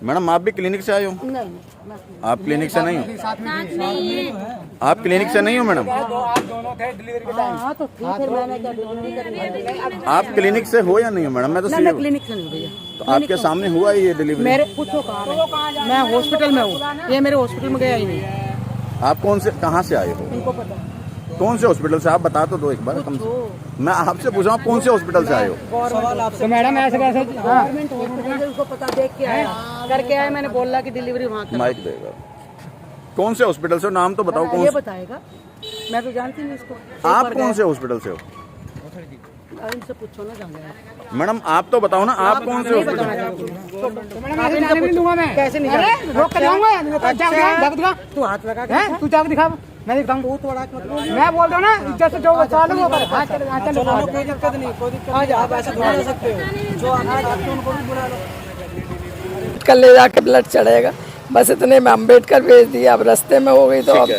Madam आप भी clinic से आए हो? नहीं, आप क्लिनिक से नहीं हो? आप क्लिनिक से नहीं हो मैडम? आप दोनों थे डिलीवरी के टाइम। हाँ तो ठीक है, मैंने क्या डिलीवरी करी? आप क्लिनिक से हो या नहीं हो मैडम? मैं तो मैं क्लिनिक से नहीं भैया। तो आपके सामने हुआ ये डिलीवरी? मेरे पूछो कहाँ है? मैं हॉस्पिटल में हूँ, ये मेरे हॉस्पिटल में गया ही नहीं। आप कौन से कहाँ से आए हो? इनको पता कौन से हॉस्पिटल से? आप बता तो दो एक बार कम से। मैं आपसे पूछ रहा हूँ कौन से हॉस्पिटल से आए हो? तो मैडम ऐसे कैसे गवर्नमेंट हॉस्पिटल से उसको पता देख के आया करके आया। मैंने बोला कि डिलीवरी वहाँ कर। माइक देगा। कौन से हॉस्पिटल से? नाम तो बताओ कौन ये से? बताएगा, मैं तो जानती नहीं इसको। आप कौन से हॉस्पिटल से हो? इनसे पूछो ना जाऊंगा। मैडम आप तो बताओ ना, आप कौन से हॉस्पिटल? कैसे नहीं रोक कर जाऊंगा। तू हाथ लगा के तू जाकर दिखा। मैं दिखाऊं। मैं बोल रहा हूँ ना, इज्जत से जो बचा लो वो कर। हाँ चलो कोई दिक्कत नहीं, कोई दिक्कत नहीं। आप ऐसे बोल सकते हो जो आप उनको भी बुला लो। कल ले जाके ब्लड चढ़ेगा, बस इतने में अम्बेडकर भेज दिया। अब रास्ते में हो गई तो अब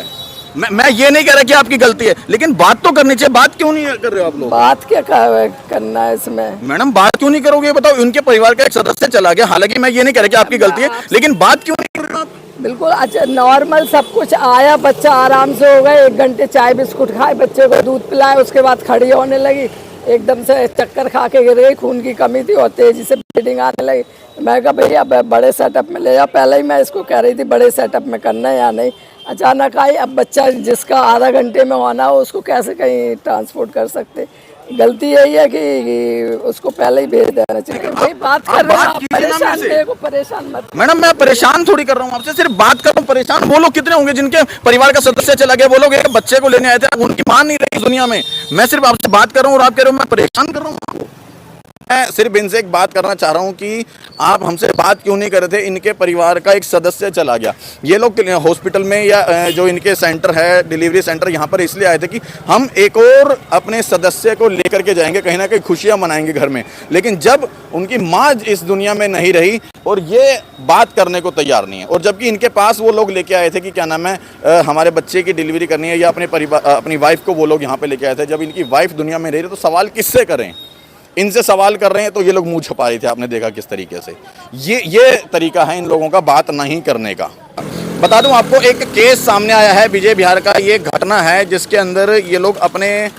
मैं ये नहीं कह रहा कि आपकी गलती है, लेकिन बात तो करनी चाहिए। बात क्यों नहीं कर रहे हो आप लोग? बात क्या करना है इसमें? मैडम बात क्यों नहीं करोगे बताओ? उनके परिवार का एक सदस्य चला गया, हालांकि मैं ये नहीं कह रहा कि आपकी गलती है, लेकिन बात क्यों नहीं कर रहे हो आप? बिल्कुल अच्छा नॉर्मल सब कुछ आया, बच्चा आराम से हो गए। 1 घंटे चाय बिस्कुट खाए, बच्चे को दूध पिलाए, उसके बाद खड़ी होने लगी। एकदम से चक्कर खा के गिर गई, खून की कमी थी और तेजी से ब्लीडिंग आने लगी। मैं कहा भैया बड़े सेटअप में ले जा। पहले ही मैं इसको कह रही थी बड़े सेटअप में करना है या नहीं। अचानक आई। अब बच्चा जिसका आधा घंटे में होना हो उसको कैसे कहीं ट्रांसपोर्ट कर सकते? गलती यही है कि उसको पहले ही भेज देना चाहिए। भाई बात कर रहे हैं, परेशान मेरे को परेशान मत। मैडम मैं परेशान थोड़ी कर रहा हूँ आपसे, सिर्फ बात कर रहा हूँ। परेशान वो लोग कितने होंगे जिनके परिवार का सदस्य चला गया? वो लोग एक बच्चे को लेने आए थे, उनकी मां नहीं रही दुनिया में। मैं सिर्फ आपसे बात कर रहा हूँ और आप कह रहे हो मैं परेशान कर रहा हूँ आपको। मैं सिर्फ इनसे एक बात करना चाह रहा हूं कि आप हमसे बात क्यों नहीं कर रहे थे? इनके परिवार का एक सदस्य चला गया। ये लोग हॉस्पिटल में या जो इनके सेंटर है डिलीवरी सेंटर, यहाँ पर इसलिए आए थे कि हम एक और अपने सदस्य को लेकर के जाएंगे, कहीं ना कहीं खुशियां मनाएंगे घर में। लेकिन जब उनकी माँ इस दुनिया में नहीं रही और ये बात करने को तैयार नहीं है, और जबकि इनके पास वो लोग लेके आए थे कि क्या नाम है हमारे बच्चे की डिलीवरी करनी है या अपने परिवार अपनी वाइफ को वो लोग यहाँ पे लेके आए थे। जब इनकी वाइफ दुनिया में रही तो सवाल किससे करें? इनसे सवाल कर रहे हैं तो ये लोग मुंह छुपा रहे थे। आपने देखा किस तरीके से। ये तरीका है इन लोगों का बात नहीं करने का। बता दूं आपको, एक केस सामने आया है विजय बिहार का। ये घटना है जिसके अंदर ये लोग अपने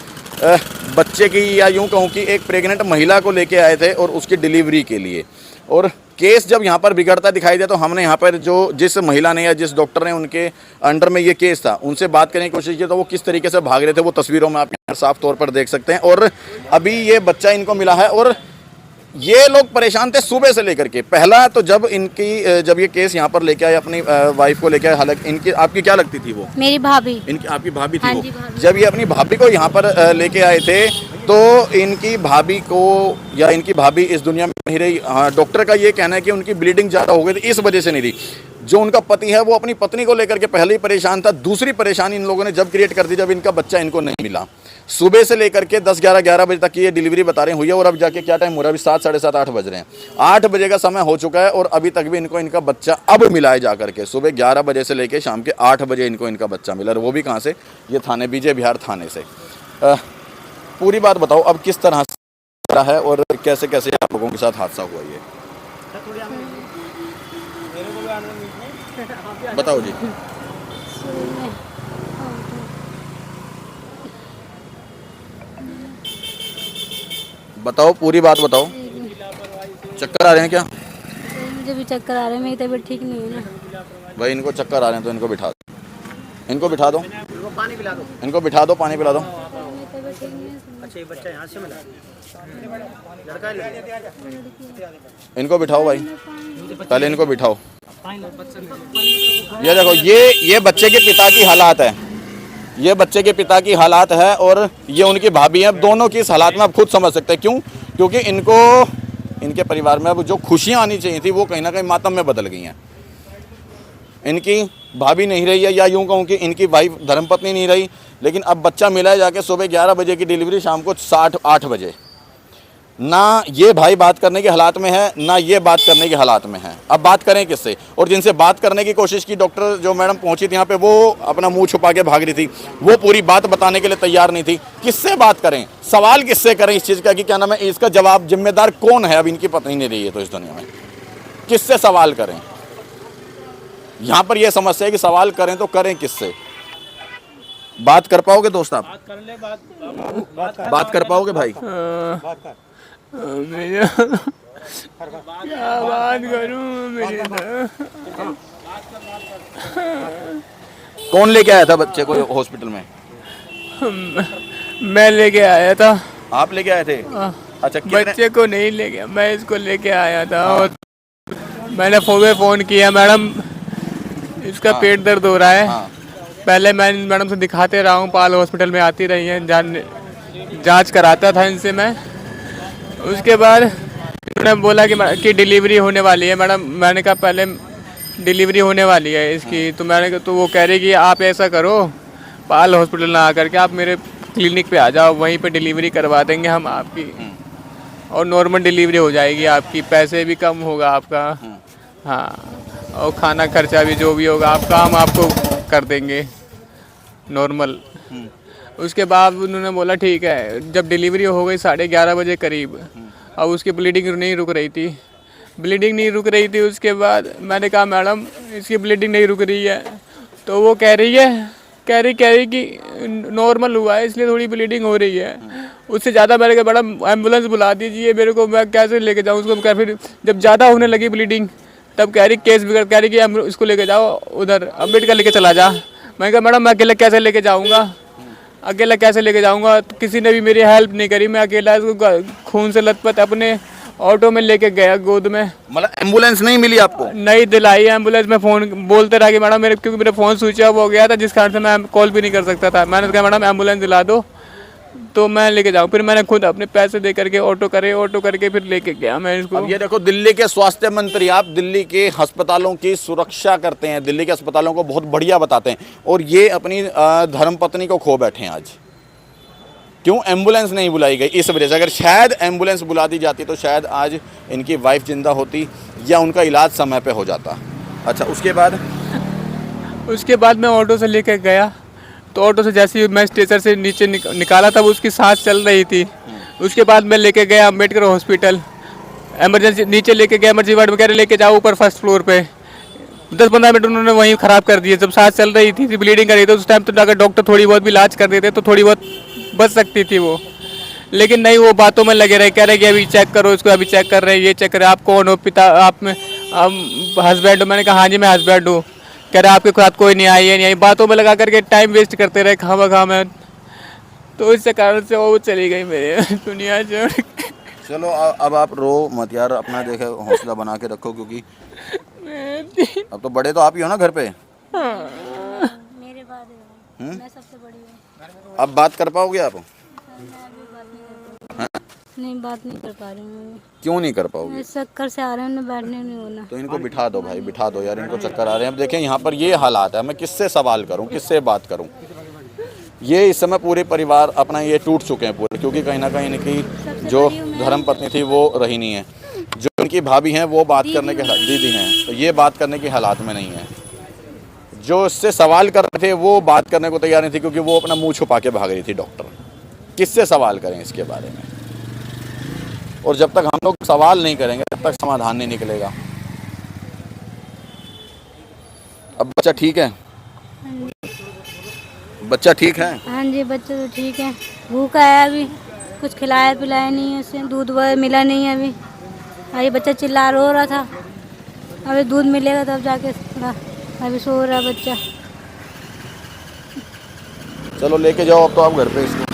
बच्चे की या यूं कहूं कि एक प्रेग्नेंट महिला को लेके आए थे और उसकी डिलीवरी के लिए। और केस जब यहाँ पर बिगड़ता दिखाई दिया तो हमने यहाँ पर जो जिस महिला ने या जिस डॉक्टर ने उनके अंडर में ये केस था उनसे बात करने की कोशिश की तो वो किस तरीके से भाग रहे थे वो तस्वीरों में आप यहाँ साफ तौर पर देख सकते हैं। और अभी ये बच्चा इनको मिला है और ये लोग परेशान थे सुबह से लेकर के। पहला तो जब ये केस यहाँ पर लेके आए अपनी वाइफ को लेके आए, हालांकि इनकी आपकी क्या लगती थी वो? मेरी भाभी। इनकी आपकी भाभी थी? हाँ वो जी, भाभी। जब ये अपनी भाभी को यहाँ पर लेके आए थे तो इनकी भाभी को या इनकी भाभी इस दुनिया में नहीं रही। हाँ, डॉक्टर का ये कहना है कि उनकी ब्लीडिंग ज़्यादा हो गई थी, इस वजह से नहीं रही। जो उनका पति है वो अपनी पत्नी को लेकर के पहले ही परेशान था। दूसरी परेशानी इन लोगों ने जब क्रिएट कर दी जब इनका बच्चा इनको नहीं मिला। सुबह से लेकर के 10, 11, 11 बजे तक की ये डिलीवरी बता रहे हुई है और अब जाके क्या टाइम हो रहा है? अभी 7, साढ़े 7, 8 बज रहे हैं। 8 बजे का समय हो चुका है और अभी तक भी इनको इनका बच्चा अब मिला है जाकर के। सुबह 11 बजे से लेकर शाम के 8 बजे इनको इनका बच्चा मिला, और वो भी कहाँ से? ये थाने विजय बिहार थाने से। पूरी बात बताओ अब किस तरह से है और कैसे कैसे आप लोगों के साथ हादसा हुआ ये बताओ जी। बताओ पूरी बात बताओ। चक्कर आ रहे हैं क्या? मुझे भी चक्कर आ रहे हैं, मेरी तबीयत ठीक नहीं है ना भाई। इनको चक्कर आ रहे हैं तो इनको बिठा दो, इनको बिठा दो, पानी पिला दो, इनको बिठा दो, पानी पिला दो। अच्छा ये बच्चा यहाँ से मिला, लड़का इनको बिठाओ भाई, पहले इनको बिठाओ। ये देखो ये बच्चे के पिता की हालात है, ये बच्चे के पिता की हालात है और ये उनकी भाभी है। दोनों की इस हालात में आप खुद समझ सकते हैं क्यों? क्योंकि इनको इनके परिवार में अब जो खुशियां आनी चाहिए थी वो कहीं ना कहीं मातम में बदल गई हैं। इनकी भाभी नहीं रही है या यूं कहूँ कि इनकी वाइफ धर्मपत्नी नहीं रही, लेकिन अब बच्चा मिला है जाके सुबह 11 बजे की डिलीवरी, शाम को 8 बजे। ना ये भाई बात करने के हालात में है, ना ये बात करने के हालात में है। अब बात करें किससे? और जिनसे बात करने की कोशिश की, डॉक्टर जो मैडम पहुंची थी यहाँ पे, वो अपना मुंह छुपा के भाग रही थी, वो पूरी बात बताने के लिए तैयार नहीं थी। किससे बात करें? सवाल किससे करें इस चीज़ का कि क्या नाम है, इसका जवाब जिम्मेदार कौन है? अब इनकी पत्नी नहीं रही है तो इस दुनिया में किससे सवाल करें? यहाँ पर यह समस्या है कि सवाल करें तो करें किससे? बात कर पाओगे दोस्त आप? बात कर पाओगे भाई? क्या बात करूं मेरे कौन लेके आया था बच्चे को हॉस्पिटल में? मैं लेके आया था। आप लेके आए थे? अच्छा, कितने? बच्चे को नहीं ले गया, मैं इसको लेके आया था। और मैंने फ़ोन किया, मैडम इसका पेट दर्द हो रहा है। पहले मैं मैडम से दिखाते रहा हूँ, पाल हॉस्पिटल में आती रही हैं, जांच कराता था इनसे मैं। उसके बाद उन्होंने बोला कि डिलीवरी होने वाली है मैडम। मैंने कहा पहले डिलीवरी होने वाली है इसकी, तो मैंने कहा, तो वो कह रही कि आप ऐसा करो, पाल हॉस्पिटल ना आकर के आप मेरे क्लिनिक पे आ जाओ, वहीं पे डिलीवरी करवा देंगे हम आपकी, और नॉर्मल डिलीवरी हो जाएगी आपकी, पैसे भी कम होगा आपका, हाँ, और खाना खर्चा भी जो भी होगा आपका हम आपको कर देंगे नॉर्मल। उसके बाद उन्होंने बोला ठीक है। जब डिलीवरी हो गई 11:30 बजे करीब, अब उसकी ब्लीडिंग नहीं रुक रही थी। उसके बाद मैंने कहा मैडम इसकी ब्लीडिंग नहीं रुक रही है, तो वो कह रही कि नॉर्मल हुआ है इसलिए थोड़ी ब्लीडिंग हो रही है। उससे ज़्यादा मैंने कहा मैडम एम्बुलेंस बुला दीजिए मेरे को, मैं कैसे लेके जाऊँ उसको? फिर जब ज़्यादा होने लगी ब्लीडिंग तब कह रही कि इसको लेके जाओ उधर अम्बेडकर लेके चला जा। मैंने कहा मैडम मैं अकेले कैसे लेके जाऊँगा? तो किसी ने भी मेरी हेल्प नहीं करी, मैं अकेला इसको खून से लथपथ अपने ऑटो में लेके गया गोद में। मतलब एम्बुलेंस नहीं मिली आपको? नहीं दिलाई एम्बुलेंस। मैं फ़ोन बोलते रहा कि मैडम क्योंकि मेरा फ़ोन स्विच ऑफ हो गया था, जिस कारण से मैं कॉल भी नहीं कर सकता था। मैंने कहा मैडम एम्बुलेंस दिला दो तो मैं लेके जाऊँ। फिर मैंने खुद अपने पैसे दे करके ऑटो करके फिर लेके गया मैं इसको। अब ये देखो, दिल्ली के स्वास्थ्य मंत्री, आप दिल्ली के अस्पतालों की सुरक्षा करते हैं, दिल्ली के अस्पतालों को बहुत बढ़िया बताते हैं, और ये अपनी धर्मपत्नी को खो बैठे हैं आज। क्यों एम्बुलेंस नहीं बुलाई गई? इस वजह से। अगर शायद एम्बुलेंस बुला दी जाती तो शायद आज इनकी वाइफ जिंदा होती या उनका इलाज समय पे हो जाता। अच्छा, उसके बाद मैं ऑटो से लेकर गया, तो ऑटो से जैसे ही मैं स्टेशन से नीचे निकाला तब उसकी सांस चल रही थी। उसके बाद मैं लेके गया अम्बेडकर हॉस्पिटल, एमरजेंसी नीचे लेके गया, इमरजेंसी वार्ड में कह रहे लेके जाओ ऊपर फर्स्ट फ्लोर पे। 10-15 मिनट उन्होंने वहीं ख़राब कर दिए। जब सांस चल रही थी, ब्लीडिंग कर रही थी, उस टाइम तो अगर डॉक्टर थोड़ी बहुत भी इलाज कर देते तो थोड़ी बहुत बच सकती थी वो, लेकिन नहीं, वो बातों में लगे रहे, कह रहे कि अभी चेक करो इसको, अभी चेक कर रहे हैं, ये चेक कर रहे हैं, आप कौन हो? पिता, आप में हस्बैंड हो? मैंने कहा हाँ जी मैं हस्बैंड हूँ। कह रहे आपके साथ कोई नहीं आई, बातों में लगा करके टाइम वेस्ट करते रहे खामा में। तो इस कारण से वो चली गई मेरे दुनिया छोड़ के। चलो अब आप रो मत यार, अपना देखे हौसला बना के रखो, क्योंकि अब तो बड़े तो आप ही हो ना घर पे। मेरे बाद मैं सबसे बड़ी हूँ। अब बात कर पाओगे आप? नहीं, बात नहीं कर पा रही हूँ। क्यों नहीं कर पाओगे? चक्कर से आ रहे हैं, बैठने नहीं होना। तो इनको बिठा दो भाई, बिठा दो यार, इनको चक्कर आ रहे हैं। अब देखें यहाँ पर ये हालात है, मैं किससे सवाल करूँ, किससे बात करूँ? ये इस समय पूरे परिवार अपना ये टूट चुके हैं पूरे, क्योंकि कहीं ना कहीं इनकी जो धर्मपत्नी थी वो रही नहीं है, जो इनकी भाभी हैं वो बात करने के दीदी हैं, तो ये बात करने के हालात में नहीं है। जो इससे सवाल कर रहे थे वो बात करने को तैयार नहीं थी, क्योंकि वो अपना मुंह छुपा के भाग रही थी डॉक्टर। किससे सवाल करें इसके बारे में? और जब तक हम लोग सवाल नहीं करेंगे तब तक समाधान नहीं निकलेगा। अब बच्चा ठीक है? बच्चा ठीक है? हाँ जी, बच्चा तो ठीक है। भूखा है, अभी कुछ खिलाया पिलाया नहीं है उसे, दूध मिला नहीं है अभी। अभी बच्चा चिल्ला रो रहा था, अभी दूध मिलेगा तब जाके थोड़ा, अभी सो रहा बच्चा। चलो लेके जाओ अब तो आप घर पे इसको।